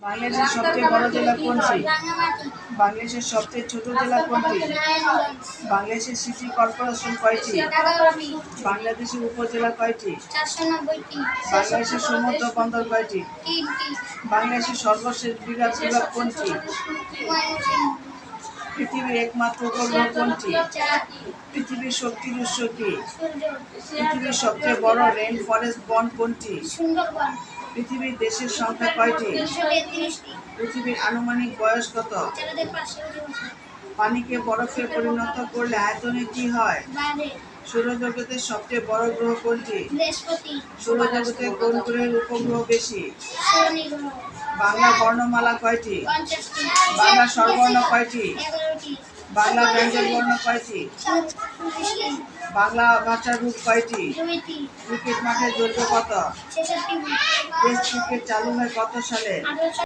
বাংলাদেশের সবচেয়ে বড় জেলা কোনটি? বাংলাদেশের সবচেয়ে ছোট জেলা কোনটি? বাংলাদেশের সিটি কর্পোরেশন কয়টি? বাংলাদেশের উপজেলা কয়টি? বাংলাদেশের সমুদ্র বন্দর কয়টি? বাংলাদেশের সর্বশেষ বিরাট বিভাগ কোনটি? পৃথিবীর একমাত্র উপগ্রহ কোনটি? পৃথিবীর শক্তির উৎস কি? পৃথিবীর সবচেয়ে বড় রেইন ফরেস্ট বন কোনটি? পৃথিবীর দেশের সংখ্যা কয়টি? পৃথিবীর আনুমানিক বয়স কত? পানিকে বরফে পরিণত করলে আয়তনে কি হয়? সৌরজগতের সবচেয়ে বড় গ্রহ কোনটি? সৌরজগতের কোন গ্রহের উপগ্রহ বেশি? বাংলা বর্ণমালা কয়টি? বাংলা স্বরবর্ণ কয়টি? বাংলা ব্যঞ্জন বর্ণ কয়টি? বাংলা ভাষার রূপ কয়টি? ক্রিকেট মাঠের দৈর্ঘ্য কত? টেস্ট ক্রিকেট চালু হয় কত সালে?